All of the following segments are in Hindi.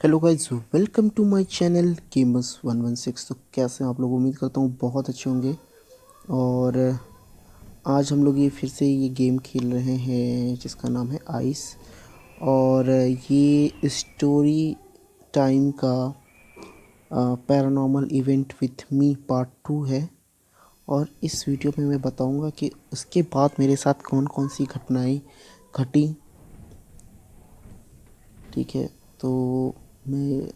Hello guys, welcome to my channel gamers 116। तो कैसे हैं आप लोग? उम्मीद करता हूँ बहुत अच्छे होंगे। और आज हम लोग ये फिर से ये गेम खेल रहे हैं जिसका नाम है आइस। और ये स्टोरी टाइम का paranormal event with me part 2 है। और इस वीडियो में मैं बताऊंगा कि उसके बाद मेरे साथ कौन कौन सी घटनाएं घटी। ठीक है, तो मैं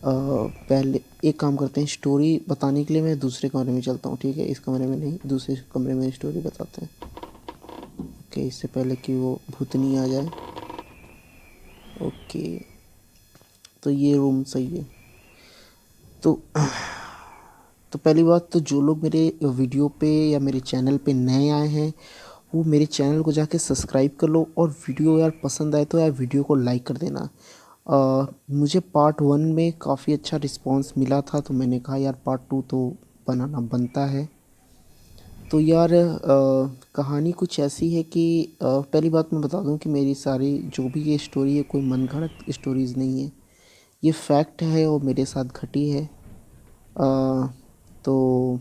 पहले एक काम करते हैं, स्टोरी बताने के लिए मैं दूसरे कमरे में चलता हूँ। ठीक है, इस कमरे में नहीं, दूसरे कमरे में स्टोरी बताते हैं। ओके, इससे पहले कि वो भूतनी आ जाए। ओके, तो ये रूम सही है। तो पहली बात तो जो लोग मेरे वीडियो पे या मेरे चैनल पे नए आए हैं वो मेरे चैनल को जाके सब्सक्राइब कर लो। और वीडियो यार पसंद आए तो यार वीडियो को लाइक कर देना। मुझे पार्ट 1 में काफ़ी अच्छा रिस्पांस मिला था, तो मैंने कहा यार पार्ट 2 तो बनाना बनता है। तो यार कहानी कुछ ऐसी है कि पहली बात मैं बता दूं कि मेरी सारी जो भी ये स्टोरी है कोई मनगढ़ंत स्टोरीज़ नहीं है। ये फैक्ट है और मेरे साथ घटी है। तो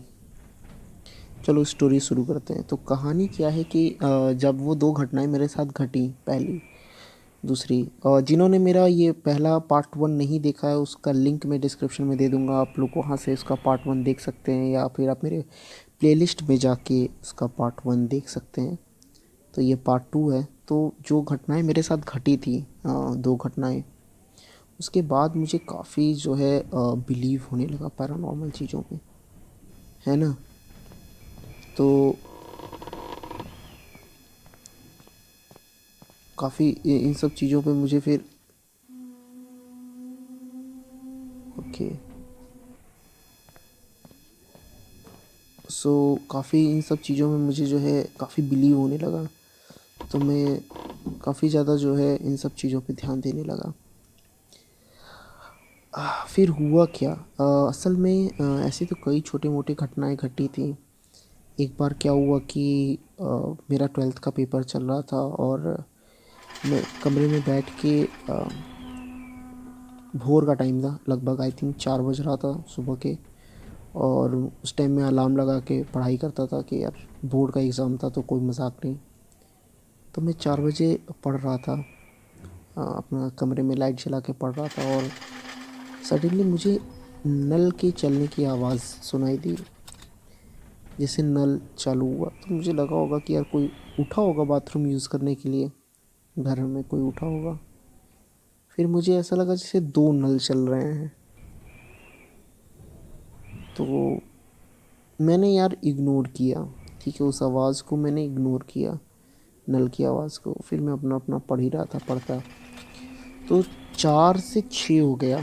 चलो स्टोरी शुरू करते हैं। तो कहानी क्या है कि जब वो दो घटनाएं मेरे साथ घटी, पहली दूसरी, जिन्होंने मेरा ये पहला पार्ट 1 नहीं देखा है उसका लिंक मैं डिस्क्रिप्शन में दे दूंगा। आप लोग वहाँ से उसका पार्ट 1 देख सकते हैं या फिर आप मेरे प्लेलिस्ट में जाके उसका पार्ट 1 देख सकते हैं। तो ये पार्ट 2 है। तो जो घटनाएं मेरे साथ घटी थी, दो घटनाएं, उसके बाद मुझे काफ़ी जो है बिलीव होने लगा पैरानॉर्मल चीज़ों में, है ना। तो काफ़ी इन सब चीज़ों पे मुझे फिर ओके, सो काफ़ी इन सब चीज़ों में मुझे जो है काफ़ी बिलीव होने लगा। तो मैं काफ़ी ज़्यादा जो है इन सब चीज़ों पे ध्यान देने लगा। फिर हुआ क्या, असल में ऐसी तो कई छोटी मोटी घटनाएं घटी थी। एक बार क्या हुआ कि मेरा 12th का पेपर चल रहा था और मैं कमरे में बैठ के भोर का टाइम था, लगभग आई थिंक 4 बज रहा था सुबह के। और उस टाइम में अलार्म लगा के पढ़ाई करता था कि यार बोर्ड का एग्ज़ाम था तो कोई मजाक नहीं। तो मैं 4 बजे पढ़ रहा था, अपना कमरे में लाइट जला के पढ़ रहा था। और सडनली मुझे नल के चलने की आवाज़ सुनाई दी। जैसे नल चालू हुआ तो मुझे लगा होगा कि यार कोई उठा होगा बाथरूम यूज़ करने के लिए, घर में कोई उठा होगा। फिर मुझे ऐसा लगा जैसे दो नल चल रहे हैं। तो मैंने यार इग्नोर किया। ठीक है, उस आवाज़ को मैंने इग्नोर किया, नल की आवाज़ को। फिर मैं अपना अपना पढ़ ही रहा था, पढ़ता। तो 4 से 6 हो गया,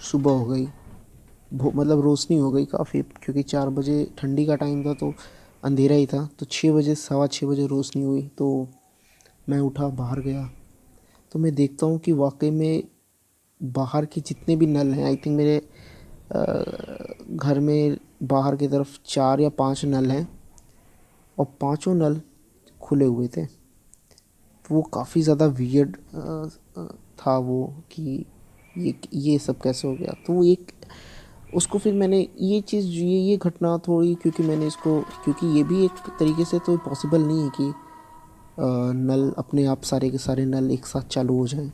सुबह हो गई, मतलब रोशनी हो गई काफ़ी, क्योंकि 4 बजे ठंडी का टाइम था तो अंधेरा ही था। तो 6 बजे, सवा 6 बजे रोशनी हुई। तो मैं उठा, बाहर गया। तो मैं देखता हूँ कि वाकई में बाहर के जितने भी नल हैं, आई थिंक मेरे घर में बाहर की तरफ 4 या 5 नल हैं और पांचों नल खुले हुए थे। वो काफ़ी ज़्यादा वियर्ड था वो कि ये सब कैसे हो गया। तो एक उसको फिर मैंने ये चीज़, ये घटना थोड़ी, क्योंकि मैंने इसको, क्योंकि ये भी एक तरीके से तो पॉसिबल नहीं है कि नल अपने आप सारे के सारे नल एक साथ चालू हो जाएं।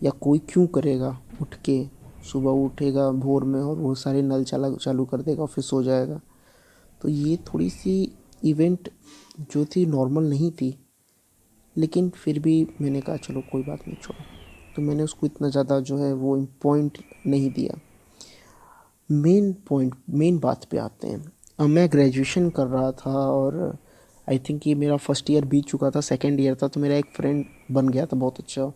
या कोई क्यों करेगा उठ के, सुबह उठेगा भोर में और वो सारे नल चालू कर देगा और फिर सो जाएगा। तो ये थोड़ी सी इवेंट जो थी नॉर्मल नहीं थी। लेकिन फिर भी मैंने कहा चलो कोई बात नहीं, छोड़ो। तो मैंने उसको इतना ज़्यादा जो है वो पॉइंट नहीं दिया। मेन बात पे आते हैं। मैं ग्रेजुएशन कर रहा था और आई थिंक ये मेरा फर्स्ट ईयर बीत चुका था, सेकंड ईयर था। तो मेरा एक फ्रेंड बन गया था बहुत अच्छा।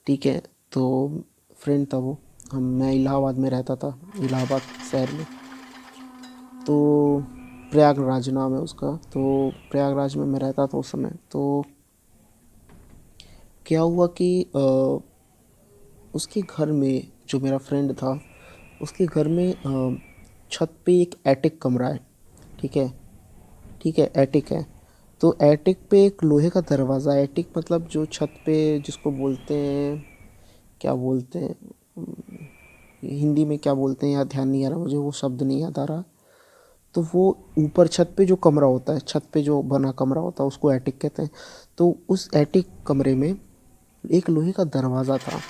ठीक है, तो फ्रेंड था वो। मैं इलाहाबाद में रहता था, इलाहाबाद शहर में। तो प्रयागराज नाम है उसका। तो प्रयागराज में मैं रहता था उस समय। तो क्या हुआ कि उसके घर में, जो मेरा फ्रेंड था उसके घर में छत पे एक एटिक कमरा है। ठीक है, ठीक है, एटिक है। तो एटिक पे एक लोहे का दरवाज़ा, एटिक मतलब जो छत पे जिसको बोलते हैं, क्या बोलते हैं, हिंदी में क्या बोलते हैं यार, ध्यान नहीं आ रहा मुझे, वो शब्द नहीं याद आ रहा। तो वो ऊपर छत पे जो कमरा होता है, छत पे जो बना कमरा होता है उसको एटिक कहते हैं। तो उस एटिक कमरे में एक लोहे का दरवाज़ा था,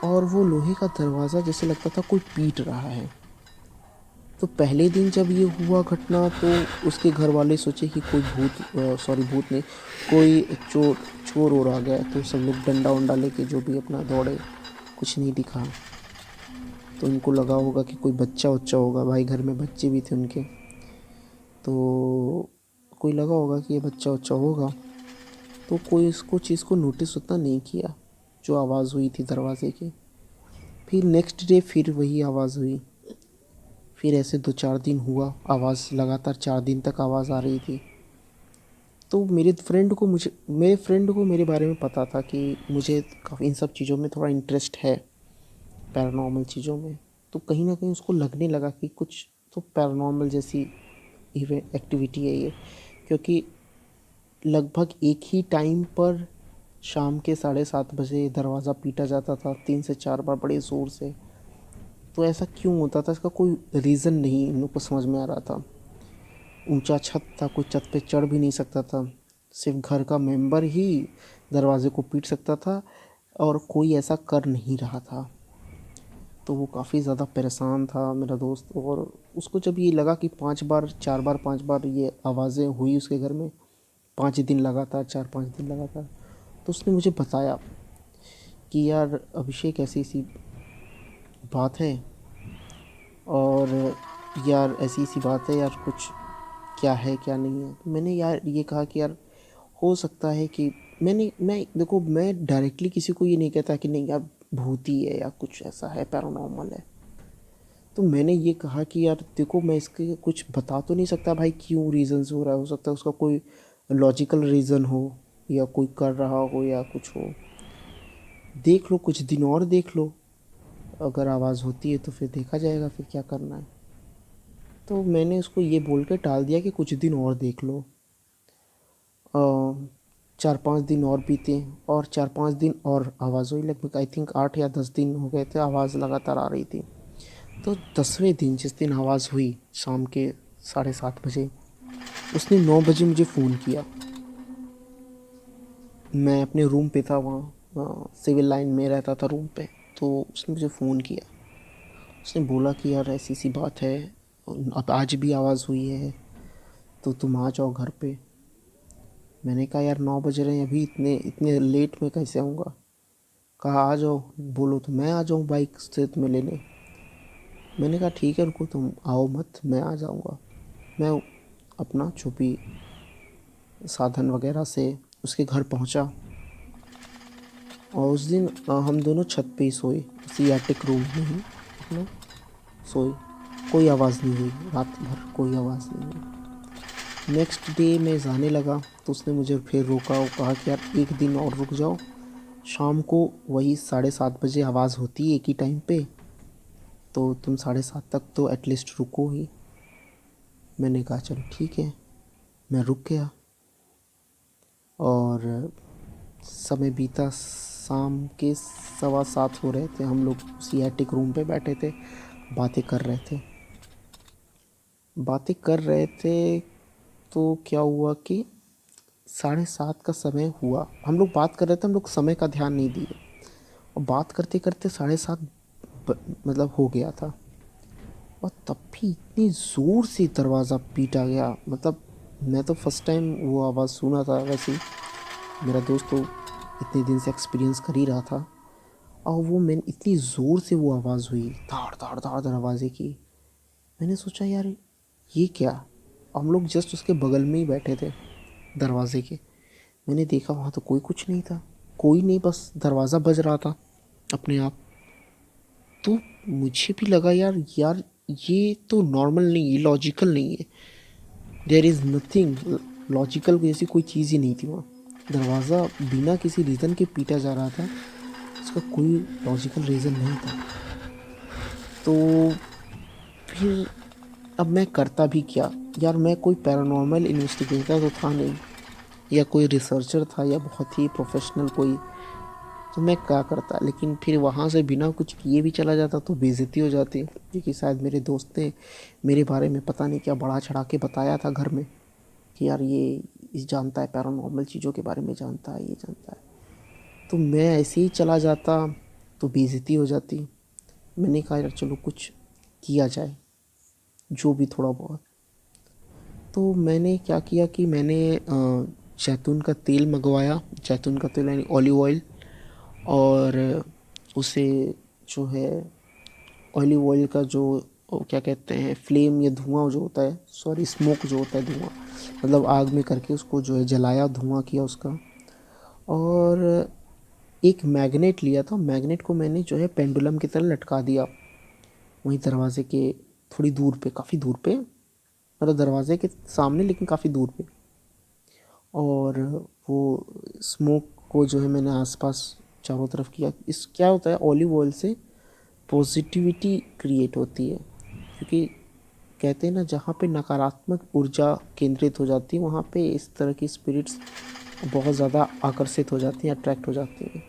और वो लोहे का दरवाज़ा जैसे लगता था कोई पीट रहा है। तो पहले दिन जब ये हुआ घटना, तो उसके घर वाले सोचे कि कोई भूत, सॉरी भूत नहीं, कोई चोर चोर और आ गया। तो सब लोग डंडा वंडा लेके जो भी अपना दौड़े, कुछ नहीं दिखा। तो उनको लगा होगा कि कोई बच्चा उच्चा होगा, भाई घर में बच्चे भी थे उनके, तो कोई लगा होगा कि ये बच्चा उच्चा होगा। तो कोई इसको चीज़ को नोटिस उतना नहीं किया जो आवाज़ हुई थी दरवाजे की। फिर नेक्स्ट डे फिर वही आवाज़ हुई। फिर ऐसे 2-4 दिन हुआ, आवाज़ लगातार 4 दिन तक आवाज़ आ रही थी। तो मेरे फ्रेंड को मेरे बारे में पता था कि मुझे काफ़ी इन सब चीज़ों में थोड़ा इंटरेस्ट है, पैरानॉर्मल चीज़ों में। तो कहीं ना कहीं उसको लगने लगा कि कुछ तो पैरानॉर्मल जैसी इवेंट एक्टिविटी है ये, क्योंकि लगभग एक ही टाइम पर शाम के 7:30 बजे दरवाज़ा पीटा जाता था 3 से 4 बार बड़े ज़ोर से। तो ऐसा क्यों होता था, इसका कोई रीज़न नहीं इन लोग को समझ में आ रहा था। ऊंचा छत था, कोई छत पे चढ़ भी नहीं सकता था, सिर्फ घर का मेंबर ही दरवाजे को पीट सकता था, और कोई ऐसा कर नहीं रहा था। तो वो काफ़ी ज़्यादा परेशान था मेरा दोस्त। और उसको जब ये लगा कि 5 बार 4 बार 5 बार ये आवाज़ें हुई उसके घर में, 5 दिन लगातार, 4-5 दिन लगातार, तो उसने मुझे बताया कि यार अभिषेक ऐसी ऐसी बात है, और यार ऐसी ऐसी बात है यार, कुछ क्या है क्या नहीं है। तो मैंने यार ये कहा कि यार हो सकता है कि मैं देखो, मैं डायरेक्टली किसी को ये नहीं कहता कि नहीं यार भूती है या कुछ ऐसा है, पैरानॉर्मल है। तो मैंने ये कहा कि यार देखो, मैं इसके कुछ बता तो नहीं सकता भाई क्यों रीज़न्स हो रहा है, हो सकता है उसका कोई लॉजिकल रीज़न हो, या कोई कर रहा हो या कुछ हो। देख लो, कुछ दिन और देख लो, अगर आवाज़ होती है तो फिर देखा जाएगा फिर क्या करना है। तो मैंने उसको ये बोल के टाल दिया कि कुछ दिन और देख लो। 4-5 दिन और बीते, और 4-5 दिन और आवाज़ हुई, लगभग आई थिंक 8 या 10 दिन हो गए थे, आवाज़ लगातार आ रही थी। तो 10वें दिन जिस दिन आवाज़ हुई शाम के 7:30 बजे, उसने 9 बजे मुझे फ़ोन किया। मैं अपने रूम पे था वहाँ, सिविल लाइन में रहता था रूम पे। तो उसने मुझे फ़ोन किया, उसने बोला कि यार ऐसी सी बात है, अब आज भी आवाज़ हुई है, तो तुम आ जाओ घर पे। मैंने कहा यार 9 बज रहे हैं अभी, इतने इतने लेट में कैसे आऊँगा। कहा आ जाओ, बोलो तो मैं आ जाऊँ बाइक से तुम्हें लेने। मैंने कहा ठीक है, रुको तुम आओ मत, मैं आ जाऊँगा। मैं अपना छुपी साधन वगैरह से उसके घर पहुंचा, और उस दिन हम दोनों छत पे ही सोए, उसी एटिक रूम में ही अपना सोए। कोई आवाज़ नहीं हुई रात भर, कोई आवाज़ नहीं हुई। नेक्स्ट डे मैं जाने लगा, तो उसने मुझे फिर रोका और कहा कि यार एक दिन और रुक जाओ, शाम को वही 7:30 बजे आवाज़ होती है एक ही टाइम पे, तो तुम 7:30 तक तो एटलीस्ट रुको ही। मैंने कहा चलो ठीक है, मैं रुक गया। और समय बीता, शाम के 7:15 हो रहे थे, हम लोग उसी एटिक रूम पे बैठे थे, बातें कर रहे थे। बातें कर रहे थे तो क्या हुआ कि 7:30 का समय हुआ, हम लोग बात कर रहे थे, हम लोग समय का ध्यान नहीं दिए, और बात करते करते 7:30 मतलब हो गया था। और तब भी इतनी ज़ोर से दरवाज़ा पीटा गया, मतलब मैं तो फर्स्ट टाइम वो आवाज़ सुना था, वैसे ही मेरा दोस्त तो इतने दिन से एक्सपीरियंस कर ही रहा था। और वो मैंने इतनी ज़ोर से वो आवाज़ हुई, धाड़ धाड़ धाड़ दरवाजे की। मैंने सोचा यार ये क्या, हम लोग जस्ट उसके बगल में ही बैठे थे दरवाजे के। मैंने देखा वहाँ तो कोई कुछ नहीं था, कोई नहीं, बस दरवाज़ा बज रहा था अपने आप। तो मुझे भी लगा यार यार ये तो नॉर्मल नहीं है, लॉजिकल नहीं है, देयर इज़ नथिंग लॉजिकल, जैसी कोई चीज़ ही नहीं थी वहाँ। दरवाज़ा बिना किसी रीज़न के पीटा जा रहा था, उसका कोई लॉजिकल रीज़न नहीं था। तो फिर अब मैं करता भी क्या यार, मैं कोई पैरानॉर्मल इन्वेस्टिगेटर तो था नहीं, या कोई रिसर्चर था, या बहुत ही प्रोफेशनल कोई तो मैं क्या करता, लेकिन फिर वहाँ से बिना कुछ किए भी चला जाता तो बेइज्जती हो जाती, क्योंकि शायद मेरे दोस्त ने मेरे बारे में पता नहीं क्या बढ़ा चढ़ा के बताया था घर में कि यार ये इस जानता है, पैरानॉर्मल चीज़ों के बारे में जानता है, ये जानता है। तो मैं ऐसे ही चला जाता तो बेइज्जती हो जाती। मैंने कहा यार चलो कुछ किया जाए, जो भी थोड़ा बहुत। तो मैंने क्या किया कि मैंने जैतून का तेल मंगवाया, जैतून का तेल यानी ऑलिव ऑयल, और उसे जो है ऑलिव ऑयल का जो क्या कहते हैं फ्लेम या धुआं जो होता है, सॉरी स्मोक जो होता है, धुआं मतलब आग में करके उसको जो है जलाया, धुआं किया उसका। और एक मैग्नेट लिया था, मैग्नेट को मैंने जो है पेंडुलम की तरह लटका दिया वहीं दरवाजे के थोड़ी दूर पे, काफ़ी दूर पे, मतलब दरवाजे के सामने लेकिन काफ़ी दूर पे। और वो स्मोक को जो है मैंने आसपास चारों तरफ किया। इस क्या होता है, ऑलिव ऑयल से पॉजिटिविटी क्रिएट होती है, क्योंकि कहते हैं ना जहाँ पे नकारात्मक ऊर्जा केंद्रित हो जाती है वहाँ पे इस तरह की स्पिरिट्स बहुत ज़्यादा आकर्षित हो जाती हैं, अट्रैक्ट हो जाती हैं।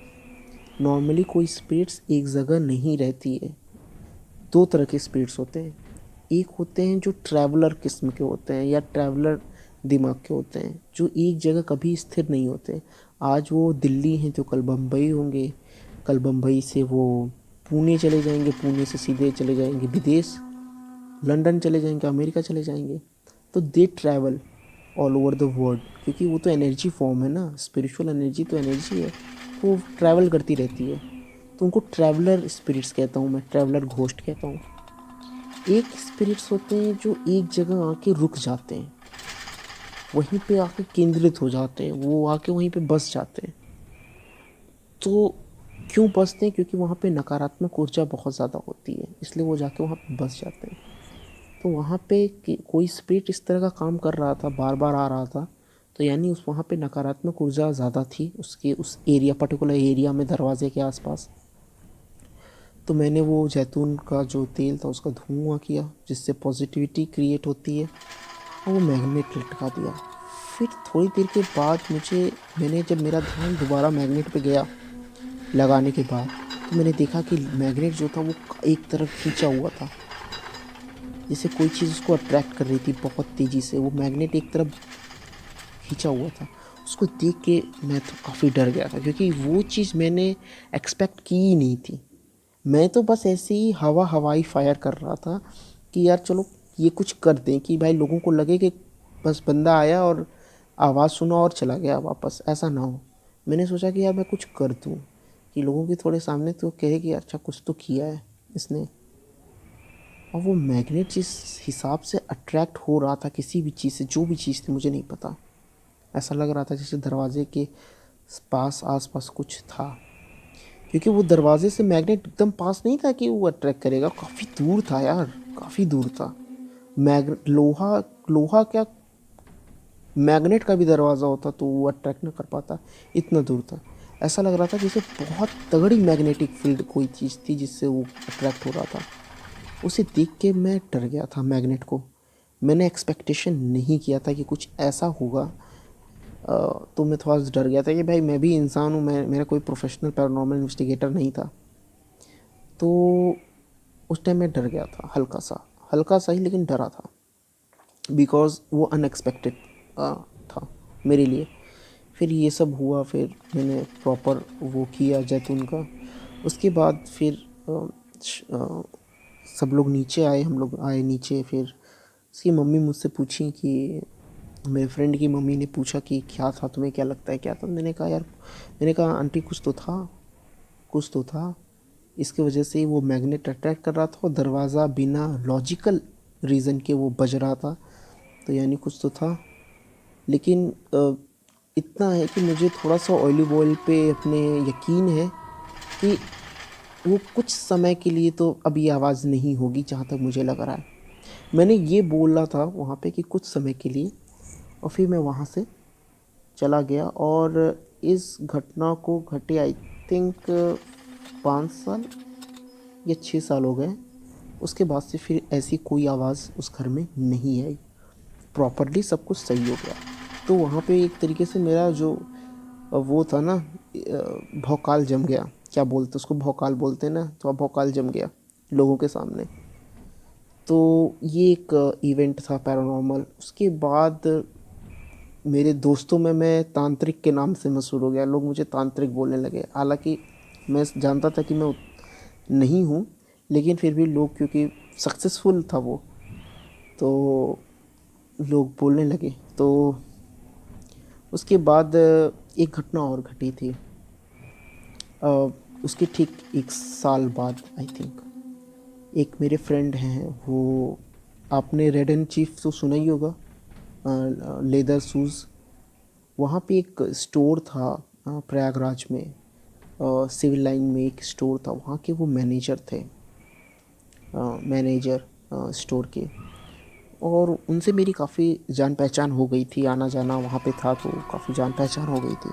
नॉर्मली कोई स्पिरिट्स एक जगह नहीं रहती है। दो तरह के स्पिरिट्स होते हैं, एक होते हैं जो ट्रैवलर किस्म के होते हैं या ट्रैवलर दिमाग के होते हैं, जो एक जगह कभी स्थिर नहीं होते। आज वो दिल्ली हैं तो कल बम्बई होंगे, कल बम्बई से वो पुणे चले जाएंगे, पुणे से सीधे चले जाएंगे विदेश, लंदन चले जाएंगे, अमेरिका चले जाएंगे। तो दे travel all over the world, क्योंकि वो तो एनर्जी फॉर्म है ना, स्पिरिचुअल एनर्जी तो एनर्जी है, तो वो ट्रैवल करती रहती है। तो उनको ट्रैवलर स्पिरिट्स कहता हूँ मैं, ट्रैवलर घोस्ट कहता हूँ। एक स्पिरिट्स होते हैं जो एक जगह आके रुक जाते हैं, वहीं पे आके केंद्रित हो जाते हैं, वो आके वहीं पे बस जाते हैं। तो क्यों बसते हैं? क्योंकि वहाँ पे नकारात्मक ऊर्जा बहुत ज़्यादा होती है, इसलिए वो जाके वहाँ पे बस जाते हैं। तो वहाँ पे कोई स्पिरिट इस तरह का काम कर रहा था, बार बार आ रहा था, तो यानी उस वहाँ पे नकारात्मक ऊर्जा ज़्यादा थी उसके उस एरिया, पर्टिकुलर एरिया में, दरवाजे के आसपास। तो मैंने वो जैतून का जो तेल था उसका धुआं किया, जिससे पॉजिटिविटी क्रिएट होती है, और वो मैग्नेट लटका दिया। फिर थोड़ी देर के बाद मैंने जब मेरा ध्यान दोबारा मैग्नेट पे गया लगाने के बाद, तो मैंने देखा कि मैग्नेट जो था वो एक तरफ खींचा हुआ था, जैसे कोई चीज़ उसको अट्रैक्ट कर रही थी बहुत तेज़ी से। वो मैग्नेट एक तरफ खींचा हुआ था। उसको देख के मैं तो काफ़ी डर गया था, क्योंकि वो चीज़ मैंने एक्सपेक्ट की ही नहीं थी। मैं तो बस ऐसे ही हवाई फायर कर रहा था कि यार चलो ये कुछ कर दें, कि भाई लोगों को लगे कि बस बंदा आया और आवाज़ सुना और चला गया वापस, ऐसा ना हो। मैंने सोचा कि यार मैं कुछ कर दूँ, कि लोगों के थोड़े सामने तो कहे कि अच्छा कुछ तो किया है इसने। और वो मैग्नेट जिस हिसाब से अट्रैक्ट हो रहा था किसी भी चीज़ से, जो भी चीज़ थी मुझे नहीं पता, ऐसा लग रहा था जैसे दरवाजे के पास आस पास कुछ था, क्योंकि वो दरवाजे से मैग्नेट एकदम पास नहीं था कि वो अट्रैक्ट करेगा, काफ़ी दूर था यार, काफ़ी दूर था। लोहा लोहा क्या, मैग्नेट का भी दरवाज़ा होता तो वो अट्रैक्ट ना कर पाता, इतना दूर था। ऐसा लग रहा था जैसे बहुत तगड़ी मैग्नेटिक फील्ड कोई चीज़ थी जिससे वो अट्रैक्ट हो रहा था। उसे देख के मैं डर गया था मैग्नेट को। मैंने एक्सपेक्टेशन नहीं किया था कि कुछ ऐसा होगा। तो मैं थोड़ा सा डर गया था कि भाई मैं भी इंसान हूँ, मेरा कोई प्रोफेशनल पैरानॉर्मल इन्वेस्टिगेटर नहीं था। तो उस टाइम मैं डर गया था, हल्का सा ही, लेकिन डरा था, बिकॉज़ वो अनएक्सपेक्टेड था मेरे लिए। फिर ये सब हुआ, फिर मैंने प्रॉपर वो किया जैतून का। उसके बाद फिर सब लोग नीचे आए, हम लोग आए नीचे। फिर उसकी मम्मी मुझसे पूछी कि मेरे फ्रेंड की मम्मी ने पूछा कि क्या था, तुम्हें क्या लगता है क्या था? मैंने कहा आंटी कुछ तो था, कुछ तो था, इसकी वजह से ही वो मैग्नेट अट्रैक्ट कर रहा था और दरवाज़ा बिना लॉजिकल रीज़न के वो बज रहा था, तो यानी कुछ तो था। लेकिन इतना है कि मुझे थोड़ा सा ऑलिव ऑयल पे अपने यकीन है कि वो कुछ समय के लिए तो अब ये आवाज़ नहीं होगी, जहाँ तक मुझे लग रहा है। मैंने ये बोला था वहाँ पे कि कुछ समय के लिए, और फिर मैं वहाँ से चला गया। और इस घटना को घटे आई थिंक 5 साल या 6 साल हो गए। उसके बाद से फिर ऐसी कोई आवाज़ उस घर में नहीं आई, प्रॉपरली सब कुछ सही हो गया। तो वहाँ पे एक तरीके से मेरा जो वो था ना, भौकाल जम गया, क्या बोलते उसको, भौकाल बोलते हैं ना, तो अब भौकाल जम गया लोगों के सामने। तो ये एक इवेंट था पैरानॉर्मल। उसके बाद मेरे दोस्तों में मैं तांत्रिक के नाम से मशहूर हो गया, लोग मुझे तांत्रिक बोलने लगे। हालांकि मैं जानता था कि मैं नहीं हूँ, लेकिन फिर भी लोग, क्योंकि सक्सेसफुल था वो, तो लोग बोलने लगे। तो उसके बाद एक घटना और घटी थी। अ, उसके ठीक 1 साल बाद आई थिंक, एक मेरे फ्रेंड हैं वो, आपने रेड एंड चीफ तो सुना ही होगा, लेदर शूज़। वहाँ पे एक स्टोर था प्रयागराज में, सिविल लाइन में एक स्टोर था, वहाँ के वो मैनेजर थे, मैनेजर स्टोर के। और उनसे मेरी काफ़ी जान पहचान हो गई थी, आना जाना वहाँ पे था, तो काफ़ी जान पहचान हो गई थी।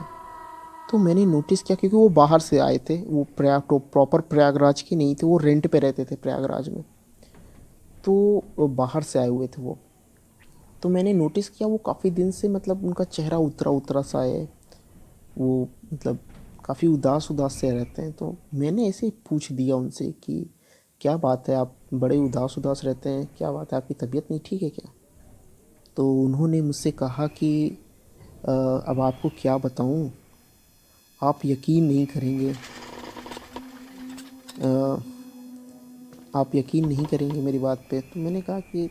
तो मैंने नोटिस किया, क्योंकि वो बाहर से आए थे, वो प्रयाग तो प्रॉपर प्रयागराज के नहीं थे, वो रेंट पे रहते थे प्रयागराज में, तो बाहर से आए हुए थे वो। तो मैंने नोटिस किया वो काफ़ी दिन से, मतलब उनका चेहरा उतरा उतरा सा है, वो मतलब काफ़ी उदास उदास से रहते हैं। तो मैंने ऐसे ही पूछ दिया उनसे कि क्या बात है, आप बड़े उदास उदास रहते हैं, क्या बात है, आपकी तबीयत नहीं ठीक है क्या? तो उन्होंने मुझसे कहा कि अब आपको क्या बताऊं, आप यकीन नहीं करेंगे, आप यकीन नहीं करेंगे मेरी बात पे। तो मैंने कहा कि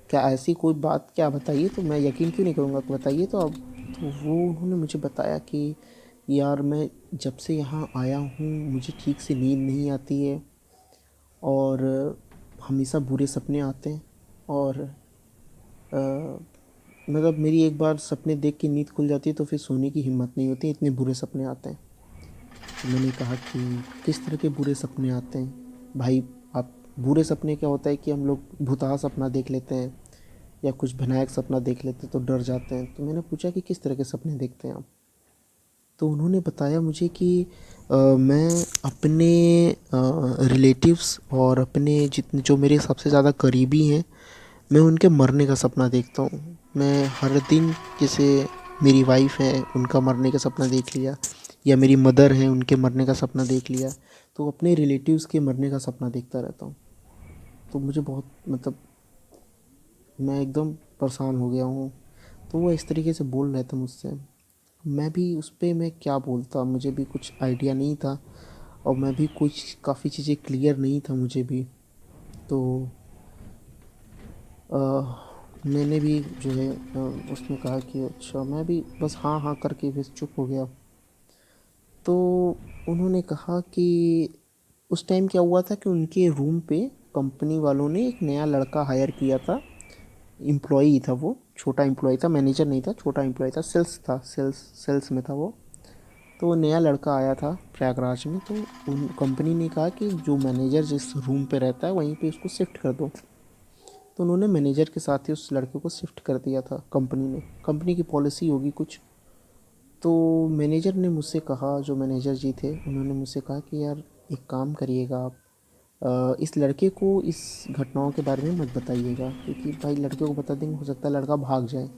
क्या ऐसी कोई बात, क्या बताइए, तो मैं यकीन क्यों नहीं करूँगा, बताइए तो अब। तो वो उन्होंने मुझे बताया कि यार मैं जब से यहाँ आया हूँ मुझे ठीक से नींद नहीं आती है, और हमेशा बुरे सपने आते हैं, और मतलब मेरी एक बार सपने देख के नींद खुल जाती है तो फिर सोने की हिम्मत नहीं होती, इतने बुरे सपने आते हैं। तो मैंने कहा कि किस तरह के बुरे सपने आते हैं भाई? आप, बुरे सपने क्या होता है कि हम लोग भुताहा सपना देख लेते हैं या कुछ भयानक सपना देख लेते हैं तो डर जाते हैं। तो मैंने पूछा कि किस तरह के सपने देखते हैं आप? तो उन्होंने बताया मुझे कि मैं अपने रिलेटिव्स और अपने जितने जो मेरे सबसे ज़्यादा करीबी हैं, मैं उनके मरने का सपना देखता हूँ। मैं हर दिन, जैसे मेरी वाइफ है उनका मरने का सपना देख लिया, या मेरी मदर है उनके मरने का सपना देख लिया, तो अपने रिलेटिव्स के मरने का सपना देखता रहता हूँ। तो मुझे बहुत, मतलब मैं एकदम परेशान हो गया हूँ। तो वो इस तरीके से बोल रहे थे मुझसे, मैं भी उस पे मैं क्या बोलता, मुझे भी कुछ आइडिया नहीं था, और मैं भी कुछ काफ़ी चीज़ें क्लियर नहीं था मुझे भी। तो अ, मैंने भी जो है उसमें कहा कि अच्छा, मैं भी बस हाँ हाँ करके फिर चुप हो गया। तो उन्होंने कहा कि उस टाइम क्या हुआ था कि उनके रूम पे कंपनी वालों ने एक नया लड़का हायर किया था, एम्प्लॉई था वो, छोटा एम्प्लॉई था, मैनेजर नहीं था, छोटा एम्प्लॉई था, सेल्स था, सेल्स में था वो। तो वो नया लड़का आया था प्रयागराज में, तो उन कंपनी ने कहा कि जो मैनेजर जिस रूम पे रहता है वहीं पे उसको शिफ्ट कर दो। तो उन्होंने मैनेजर के साथ ही उस लड़के को शिफ्ट कर दिया था कंपनी ने, कंपनी की पॉलिसी होगी कुछ। तो मैनेजर ने मुझसे कहा, जो मैनेजर जी थे उन्होंने मुझसे कहा कि यार एक काम करिएगा आप, इस लड़के को इस घटनाओं के बारे में मत बताइएगा, क्योंकि भाई लड़के को बता देंगे हो सकता है लड़का भाग जाए।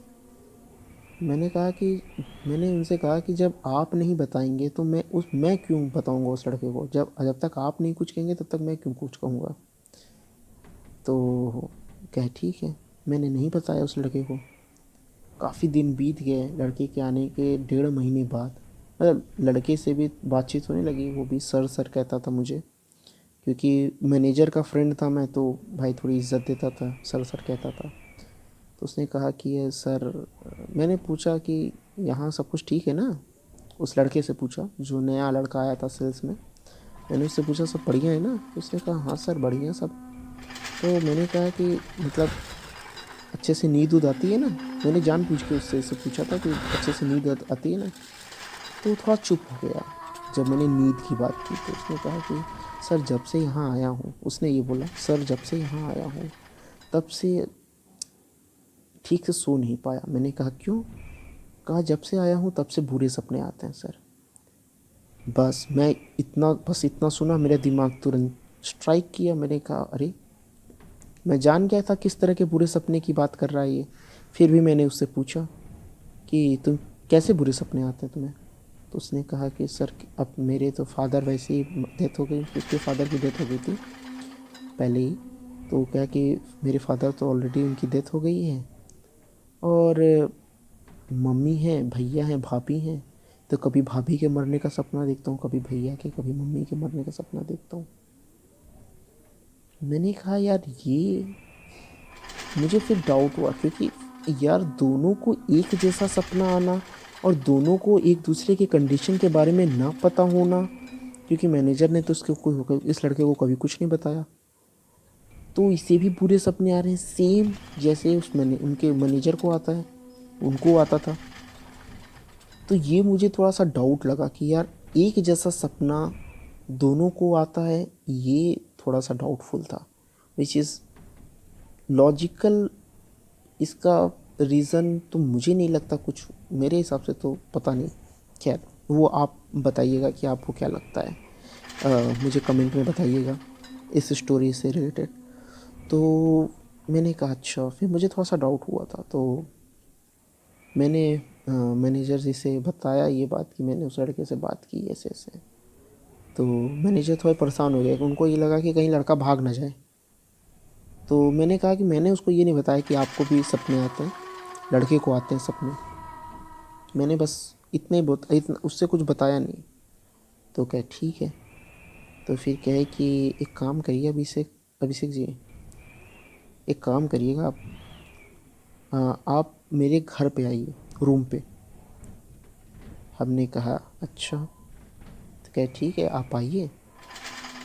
मैंने कहा कि, मैंने उनसे कहा कि जब आप नहीं बताएंगे तो मैं क्यों बताऊंगा उस लड़के को, जब जब तक आप नहीं कुछ कहेंगे तब तक मैं क्यों कुछ कहूँगा। तो कहे ठीक है। मैंने नहीं बताया उस लड़के को। काफ़ी दिन बीत गए लड़के के आने के 1.5 महीने बाद, मतलब लड़के से भी बातचीत होने लगी, वो भी सर सर कहता था मुझे, क्योंकि मैनेजर का फ्रेंड था मैं, तो भाई थोड़ी इज्जत देता था, सर सर कहता था। तो उसने कहा कि ये सर, मैंने पूछा कि यहाँ सब कुछ ठीक है ना, उस लड़के से पूछा जो नया लड़का आया था सेल्स में। मैंने उससे पूछा सब बढ़िया है ना? तो उसने कहा हाँ सर बढ़िया सब। तो मैंने कहा कि मतलब अच्छे से नींद उद आती है ना? मैंने जानबूझ के उससे ऐसे पूछा था कि अच्छे से नींद आती है ना? तो वो थोड़ा चुप हो गया जब मैंने नींद की बात की। तो उसने कहा कि सर जब से यहाँ आया हूँ, उसने ये बोला, सर जब से यहाँ आया हूँ तब से ठीक से सो नहीं पाया। मैंने कहा क्यों? कहा जब से आया हूँ तब से बुरे सपने आते हैं सर। बस इतना सुना, मेरा दिमाग तुरंत स्ट्राइक किया। मैंने कहा अरे, मैं जान गया था किस तरह के बुरे सपने की बात कर रहा है ये। फिर भी मैंने उससे पूछा कि तुम कैसे बुरे सपने आते हैं तुम्हें? तो उसने कहा कि सर अब मेरे तो फादर वैसे ही डेथ हो गई, उसके फादर की डेथ हो गई थी पहले ही। तो क्या कि मेरे फादर तो ऑलरेडी उनकी डेथ हो गई है, और मम्मी हैं, भैया हैं, भाभी हैं। तो कभी भाभी के मरने का सपना देखता हूँ, कभी भैया के, कभी मम्मी के मरने का सपना देखता हूँ। मैंने कहा यार ये, मुझे फिर डाउट हुआ, क्योंकि यार दोनों को एक जैसा सपना आना और दोनों को एक दूसरे के कंडीशन के बारे में ना पता होना, क्योंकि मैनेजर ने तो इस लड़के को कभी कुछ नहीं बताया, तो इसे भी पूरे सपने आ रहे हैं सेम जैसे उनके मैनेजर को आता है, उनको आता था। तो ये मुझे थोड़ा सा डाउट लगा कि यार एक जैसा सपना दोनों को आता है, ये थोड़ा सा डाउटफुल था। विच इज़ लॉजिकल, इसका रीज़न तो मुझे नहीं लगता कुछ, मेरे हिसाब से तो पता नहीं। खैर वो आप बताइएगा कि आपको क्या लगता है, मुझे कमेंट में बताइएगा इस स्टोरी से रिलेटेड। तो मैंने कहा अच्छा, फिर मुझे थोड़ा सा डाउट हुआ था, तो मैंने मैनेजर जी से बताया ये बात कि मैंने उस लड़के से बात की ऐसे ऐसे। तो मैनेजर थोड़े परेशान हो गए, उनको ये लगा कि कहीं लड़का भाग ना जाए। तो मैंने कहा कि मैंने उसको ये नहीं बताया कि आपको भी सपने आते हैं, लड़के को आते हैं सपने, मैंने बस इतने इतना उससे कुछ बताया नहीं। तो क्या ठीक है। तो फिर कहे कि एक काम करिए अभिषेक अभिषेक जी, एक काम करिएगा आप, आप मेरे घर पे आइए, रूम पे। हमने कहा अच्छा। तो कहे ठीक है आप आइए,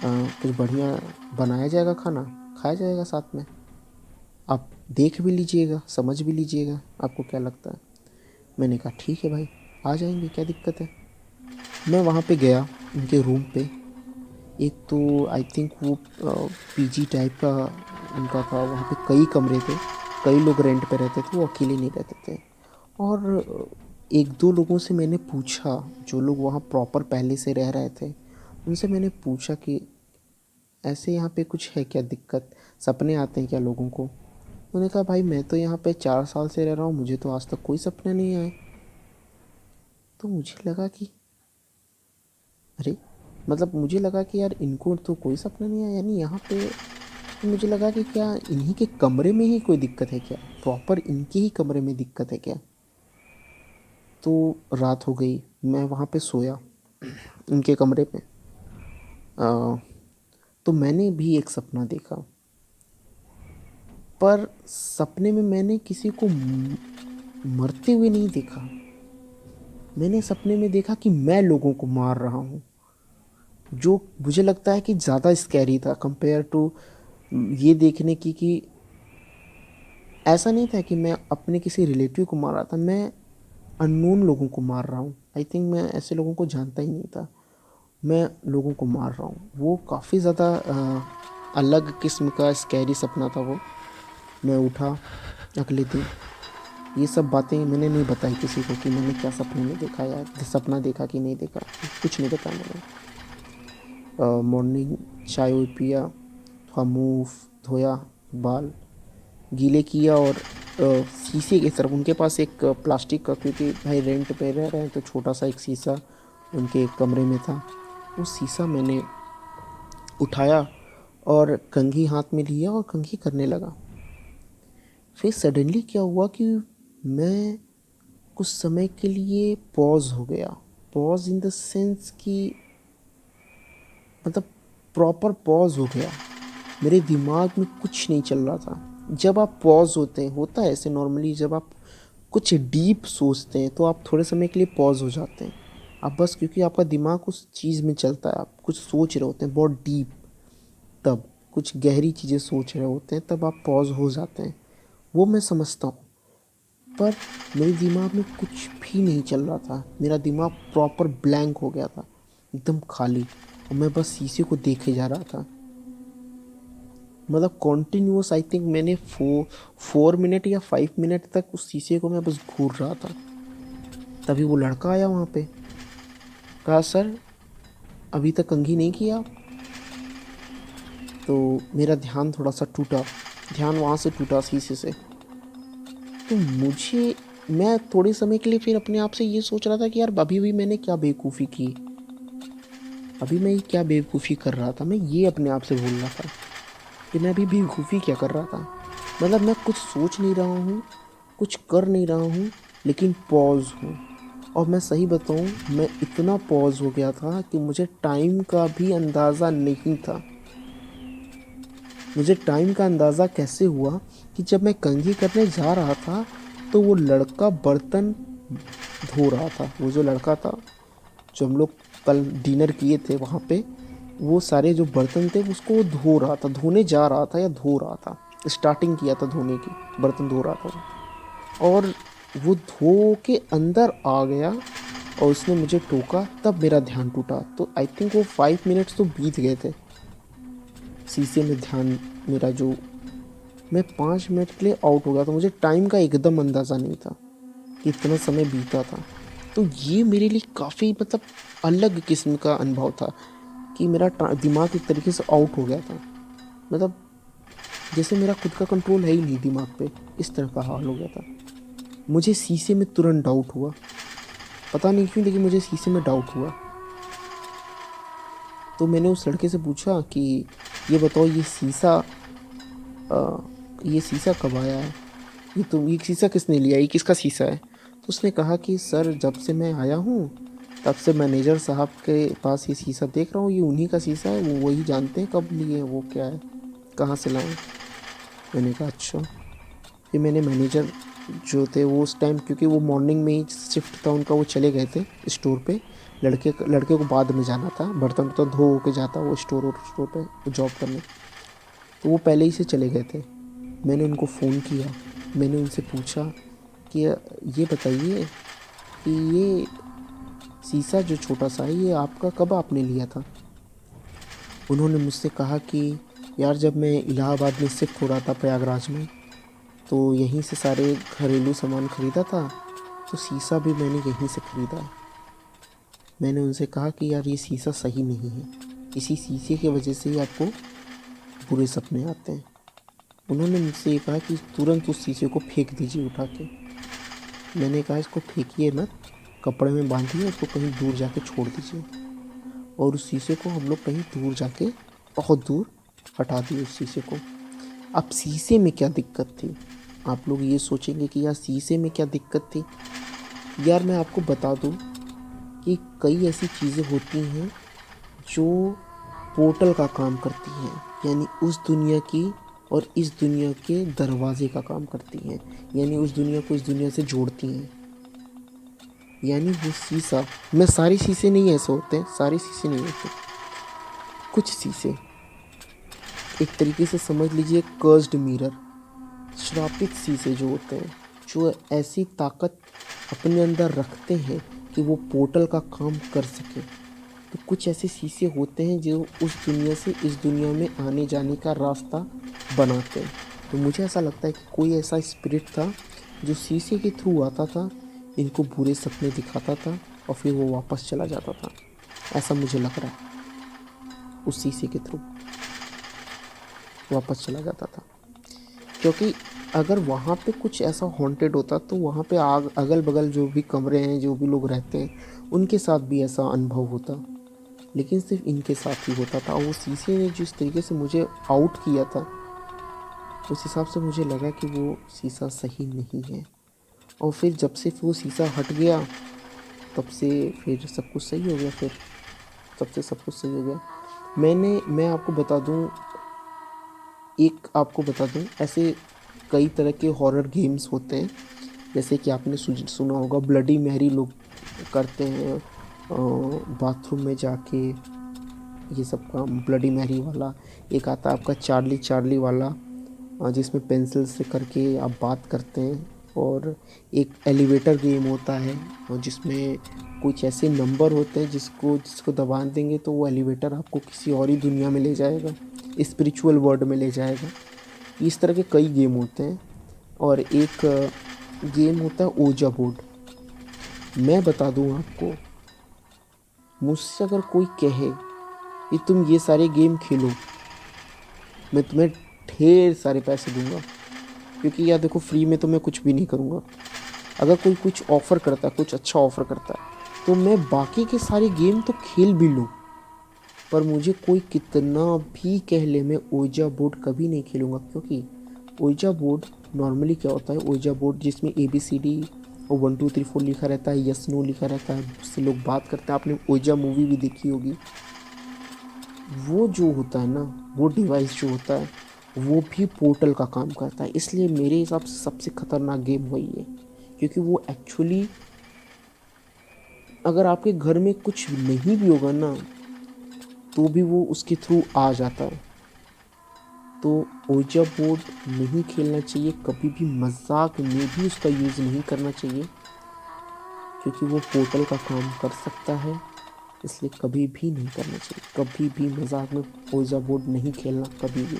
कुछ बढ़िया बनाया जाएगा, खाना खाया जाएगा साथ में, आप देख भी लीजिएगा, समझ भी लीजिएगा आपको क्या लगता है। मैंने कहा ठीक है भाई, आ जाएंगे, क्या दिक्कत है। मैं वहाँ पे गया उनके रूम पे। एक तो आई थिंक वो पीजी टाइप का उनका था, वहाँ पे कई कमरे थे, कई लोग रेंट पे रहते थे, वो अकेले नहीं रहते थे। और एक दो लोगों से मैंने पूछा, जो लोग वहाँ प्रॉपर पहले से रह रहे थे, उनसे मैंने पूछा कि ऐसे यहाँ पे कुछ है क्या दिक्कत, सपने आते हैं क्या लोगों को। उन्होंने कहा भाई मैं तो यहाँ पे 4 साल से रह रहा हूँ, मुझे तो आज तक कोई सपना नहीं आए। तो मुझे लगा कि अरे, मतलब मुझे लगा कि यार इनको तो कोई सपना नहीं आया, यानी यहाँ पे। तो मुझे लगा कि क्या इन्हीं के कमरे में ही कोई दिक्कत है क्या, प्रॉपर इनके ही कमरे में दिक्कत है क्या। तो रात हो गई, मैं वहाँ पे सोया उनके कमरे पे। तो मैंने भी एक सपना देखा, पर सपने में मैंने किसी को मरते हुए नहीं देखा। मैंने सपने में देखा कि मैं लोगों को मार रहा हूँ, जो मुझे लगता है कि ज़्यादा स्कैरी था कंपेयर टू ये देखने की कि ऐसा नहीं था कि मैं अपने किसी रिलेटिव को मार रहा था, मैं अननोन लोगों को मार रहा हूँ। आई थिंक मैं ऐसे लोगों को जानता ही नहीं था, मैं लोगों को मार रहा हूँ। वो काफ़ी ज़्यादा अलग किस्म का स्कैरी सपना था वो। मैं उठा अगले दिन, ये सब बातें मैंने नहीं बताई किसी को कि मैंने क्या सपने में देखा या सपना देखा कि नहीं देखा, कुछ नहीं बताया मैंने। मॉर्निंग चाय वाय पिया, थोड़ा मुँह धोया, बाल गीले किया, और शीशे की तरफ उनके पास एक प्लास्टिक का, क्योंकि भाई रेंट पे रह रहे हैं तो छोटा सा एक शीशा उनके कमरे में था, वो शीशा मैंने उठाया और कंघी हाथ में लिया और कंघी करने लगा। फिर सडनली क्या हुआ कि मैं कुछ समय के लिए पॉज हो गया। पॉज इन द सेंस कि मतलब प्रॉपर पॉज हो गया, मेरे दिमाग में कुछ नहीं चल रहा था। जब आप पॉज होते हैं, होता है ऐसे नॉर्मली, जब आप कुछ डीप सोचते हैं तो आप थोड़े समय के लिए पॉज हो जाते हैं। आप बस, क्योंकि आपका दिमाग उस चीज़ में चलता है, आप कुछ सोच रहे होते हैं बहुत डीप, तब कुछ गहरी चीज़ें सोच रहे होते हैं, तब आप पॉज हो जाते हैं, वो मैं समझता हूँ। पर मेरे दिमाग में कुछ भी नहीं चल रहा था, मेरा दिमाग प्रॉपर ब्लैंक हो गया था, एकदम खाली, और मैं बस शीशे को देखे जा रहा था। मतलब कॉन्टीन्यूस आई थिंक मैंने 4 मिनट या 5 मिनट तक उस शीशे को मैं बस घूर रहा था। तभी वो लड़का आया वहाँ पे, कहा सर अभी तक कंघी नहीं किया। तो मेरा ध्यान थोड़ा सा टूटा, ध्यान वहाँ से टूटा शीशे से। तो मुझे मैं थोड़े समय के लिए फिर अपने आप से ये सोच रहा था कि यार अभी भी मैंने क्या बेवकूफ़ी की, अभी मैं क्या बेवकूफ़ी कर रहा था। मैं ये अपने आप से बोल रहा था कि मैं अभी बेवकूफ़ी क्या कर रहा था। मतलब मैं कुछ सोच नहीं रहा हूँ, कुछ कर नहीं रहा हूँ, लेकिन पॉज़ हूँ। और मैं सही बताऊँ, मैं इतना पॉज़ हो गया था कि मुझे टाइम का भी अंदाज़ा नहीं था। मुझे टाइम का अंदाज़ा कैसे हुआ कि जब मैं कंघी करने जा रहा था तो वो लड़का बर्तन धो रहा था। वो जो लड़का था, जो हम लोग कल डिनर किए थे वहाँ पे, वो सारे जो बर्तन थे उसको वो धो रहा था, धोने जा रहा था या धो रहा था, स्टार्टिंग किया था धोने की, बर्तन धो रहा था वो। और वो धो के अंदर आ गया और उसने मुझे टोका, तब मेरा ध्यान टूटा। तो आई थिंक वो 5 मिनट्स तो बीत गए थे शीशे में ध्यान मेरा जो, मैं 5 मिनट के लिए आउट हो गया था। मुझे टाइम का एकदम अंदाज़ा नहीं था कि इतना समय बीता था। तो ये मेरे लिए काफ़ी मतलब अलग किस्म का अनुभव था कि मेरा दिमाग एक तरीके से आउट हो गया था। मतलब जैसे मेरा खुद का कंट्रोल है ही नहीं दिमाग पे, इस तरह का हाल हो गया था। मुझे शीशे में तुरंत डाउट हुआ, पता नहीं क्यों, लेकिन मुझे शीशे में डाउट हुआ। तो मैंने उस लड़के से पूछा कि ये बताओ, ये शीशा कब आया है, ये शीशा किसने लिया, ये किसका शीशा है। तो उसने कहा कि सर जब से मैं आया हूँ तब से मैनेजर साहब के पास ये शीशा देख रहा हूँ, ये उन्हीं का शीशा है, वो वही जानते हैं कब लिए, वो क्या है, कहाँ से लाए। मैंने कहा अच्छा। फिर मैंने मैनेजर जो थे वो उस टाइम, क्योंकि वो मॉर्निंग में ही शिफ्ट था उनका, वो चले गए थे स्टोर पे। लड़के को बाद में जाना था, बर्तन वर्तन धो के जाता वो स्टोर पे जॉब करने। तो वो पहले ही से चले गए थे। मैंने उनको फ़ोन किया, मैंने उनसे पूछा कि ये बताइए कि ये शीशा जो छोटा सा है ये आपका कब आपने लिया था। उन्होंने मुझसे कहा कि यार जब मैं इलाहाबाद में शिफ्ट हो रहा था प्रयागराज में, तो यहीं से सारे घरेलू सामान ख़रीदा था, तो शीशा भी मैंने यहीं से ख़रीदा है। मैंने उनसे कहा कि यार ये शीशा सही नहीं है, इसी शीशे की वजह से ही आपको बुरे सपने आते हैं। उन्होंने मुझसे ये कहा कि तुरंत उस शीशे को फेंक दीजिए उठा के। मैंने कहा इसको फेंकिए मत, कपड़े में बांधिए, उसको कहीं दूर जाके छोड़ दीजिए। और उस शीशे को हम लोग कहीं दूर जाके, बहुत दूर हटा दिए उस शीशे को। अब शीशे में क्या दिक्कत थी, आप लोग ये सोचेंगे कि यार शीशे में क्या दिक्कत थी। यार मैं आपको बता दूं कि कई ऐसी चीज़ें होती हैं जो पोर्टल का काम करती हैं, यानी उस दुनिया की और इस दुनिया के दरवाजे का काम करती हैं, यानी उस दुनिया को इस दुनिया से जोड़ती हैं। यानी वो शीशा, मैं सारे शीशे नहीं ऐसे होते हैं, सारे शीशे नहीं होते, कुछ शीशे एक तरीके से समझ लीजिए कर्स्ड मिरर, श्रापित शीशे जो होते हैं, जो ऐसी ताकत अपने अंदर रखते हैं कि वो पोर्टल का काम कर सके। तो कुछ ऐसे शीशे होते हैं जो उस दुनिया से इस दुनिया में आने जाने का रास्ता बनाते हैं। तो मुझे ऐसा लगता है कि कोई ऐसा स्पिरिट था जो शीशे के थ्रू आता था, इनको बुरे सपने दिखाता था और फिर वो वापस चला जाता था। ऐसा मुझे लग रहा है, उस शीशे के थ्रू वापस चला जाता था। क्योंकि अगर वहाँ पे कुछ ऐसा हॉन्टेड होता तो वहाँ पे आग अगल बगल जो भी कमरे हैं, जो भी लोग रहते हैं, उनके साथ भी ऐसा अनुभव होता, लेकिन सिर्फ इनके साथ ही होता था। और वो शीशे ने जिस तरीके से मुझे आउट किया था, उस हिसाब से मुझे लगा कि वो शीशा सही नहीं है। और फिर जब से वो शीशा हट गया, तब से फिर सब कुछ सही हो गया। फिर तब से सब कुछ सही हो गया। मैं आपको बता दूं, ऐसे कई तरह के हॉरर गेम्स होते हैं, जैसे कि आपने सुना होगा ब्लडी मैरी लोग करते हैं बाथरूम में जाके, ये सब काम ब्लडी मैरी वाला। एक आता है आपका चार्ली चार्ली वाला, जिसमें पेंसिल से करके आप बात करते हैं। और एक एलिवेटर गेम होता है, और जिसमें कुछ ऐसे नंबर होते हैं जिसको जिसको दबा देंगे तो वो एलिवेटर आपको किसी और ही दुनिया में ले जाएगा, स्पिरिचुअल वर्ल्ड में ले जाएगा। इस तरह के कई गेम होते हैं। और एक गेम होता है ओजा बोर्ड। मैं बता दूं आपको, मुझसे अगर कोई कहे कि तुम ये सारे गेम खेलो, मैं तुम्हें ढेर सारे पैसे दूंगा, क्योंकि यार देखो फ्री में तो मैं कुछ भी नहीं करूँगा। अगर कोई कुछ ऑफ़र करता है, कुछ अच्छा ऑफ़र करता है, तो मैं बाकी के सारे गेम तो खेल भी लूँ, पर मुझे कोई कितना भी कह ले, मैं ओइजा बोर्ड कभी नहीं खेलूँगा। क्योंकि ओइजा बोर्ड नॉर्मली क्या होता है, ओइजा बोर्ड जिसमें ABCD और 1 2 3 4 लिखा रहता है, यस नो लिखा रहता है, उससे लोग बात करते हैं। आपने ओइजा मूवी भी देखी होगी। वो जो होता है ना, वो डिवाइस जो होता है, वो भी पोर्टल का काम करता है। इसलिए मेरे हिसाब से सबसे खतरनाक गेम वही है, क्योंकि वो एक्चुअली अगर आपके घर में कुछ नहीं भी होगा ना, तो भी वो उसके थ्रू आ जाता है। तो ओइजा बोर्ड नहीं खेलना चाहिए कभी भी, मजाक में भी उसका यूज़ नहीं करना चाहिए, क्योंकि वो पोर्टल का काम कर सकता है। इसलिए कभी भी नहीं करना चाहिए, कभी भी मजाक में ओइजा बोर्ड नहीं खेलना कभी भी।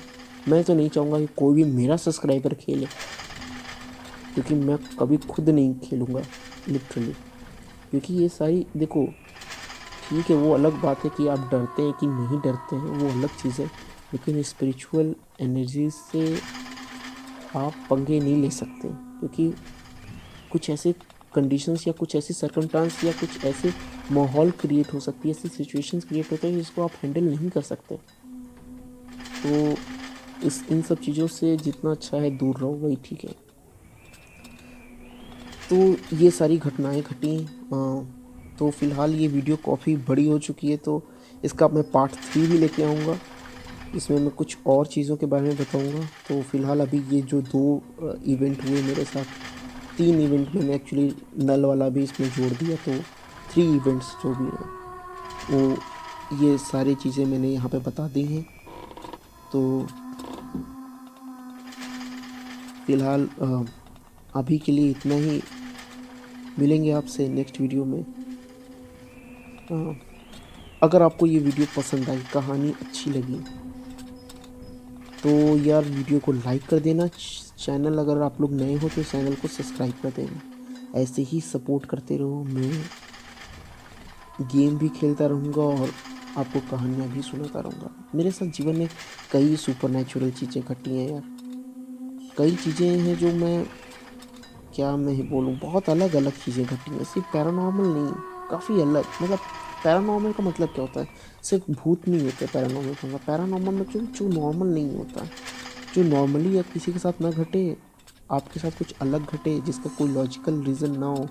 मैं तो नहीं चाहूँगा कि कोई भी मेरा सब्सक्राइबर खेले, क्योंकि मैं कभी खुद नहीं खेलूँगा लिटरली। क्योंकि ये सारी देखो, ठीक है वो अलग बात है कि आप डरते हैं कि नहीं डरते हैं, वो अलग चीज़ है, लेकिन स्पिरिचुअल एनर्जी से आप पंगे नहीं ले सकते, क्योंकि कुछ ऐसे कंडीशंस या कुछ ऐसी सर्कमस्टांस या कुछ ऐसे माहौल क्रिएट हो सकती है, ऐसी सिचुएशंस क्रिएट होते हैं जिसको आप हैंडल नहीं कर सकते। तो इस इन सब चीज़ों से जितना अच्छा है दूर रहो, वही ठीक है। तो ये सारी घटनाएं घटी। तो फ़िलहाल ये वीडियो काफ़ी बड़ी हो चुकी है, तो इसका मैं पार्ट 3 भी लेके आऊँगा। इसमें मैं कुछ और चीज़ों के बारे में बताऊँगा। तो फ़िलहाल अभी ये जो 2 इवेंट हुए मेरे साथ, 3 इवेंट मैंने एक्चुअली नल वाला भी इसमें जोड़ दिया, तो 3 इवेंट्स जो भी हैं, वो ये सारी चीज़ें मैंने यहाँ पे बता दी हैं। तो फ़िलहाल अभी के लिए इतना ही। मिलेंगे आपसे नेक्स्ट वीडियो में। अगर आपको ये वीडियो पसंद आई, कहानी अच्छी लगी, तो यार वीडियो को लाइक कर देना। चैनल अगर आप लोग नए हो तो चैनल को सब्सक्राइब कर देना। ऐसे ही सपोर्ट करते रहो, मैं गेम भी खेलता रहूँगा और आपको कहानियाँ भी सुनाता रहूँगा। मेरे साथ जीवन में कई सुपरनैचुरल चीज़ें घटी हैं यार, कई चीज़ें हैं जो क्या मैं ही बोलूँ, बहुत अलग अलग चीज़ें घटी हैं, सिर्फ पैरानॉर्मल नहीं, काफ़ी अलग। मतलब पैरानॉर्मल का मतलब क्या होता है, सिर्फ भूत नहीं होते पैरानॉर्मल का मतलब। पैरानॉर्मल में जो नॉर्मल नहीं होता, जो नॉर्मली या किसी के साथ ना घटे, आपके साथ कुछ अलग घटे जिसका कोई लॉजिकल रीज़न ना हो,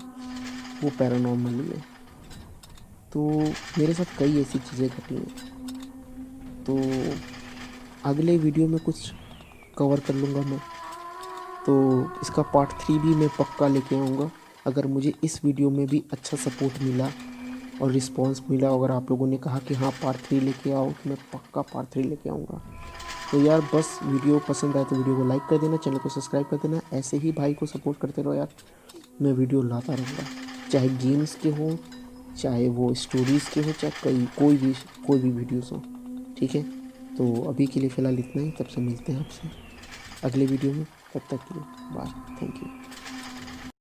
वो पैरानॉर्मल ही है। तो मेरे साथ कई ऐसी चीज़ें घटी हैं। तो अगले वीडियो में कुछ कवर कर लूँगा मैं, तो इसका पार्ट 3 भी मैं पक्का लेके आऊँगा। अगर मुझे इस वीडियो में भी अच्छा सपोर्ट मिला और रिस्पॉन्स मिला, अगर आप लोगों ने कहा कि हाँ पार्ट 3 लेके आओ, तो मैं पक्का पार्ट 3 लेके आऊँगा। तो यार बस वीडियो पसंद आए तो वीडियो को लाइक कर देना, चैनल को सब्सक्राइब कर देना। ऐसे ही भाई को सपोर्ट करते रहो यार, मैं वीडियो लाता रहूँगा, चाहे गेम्स के हो, चाहे वो स्टोरीज़ के हो, चाहे कोई भी वीडियोज़ हो, ठीक है। तो अभी के लिए फ़िलहाल इतना ही, तब से मिलते हैं आपसे अगले वीडियो में। तब तक के लिए बाय, थैंक यू।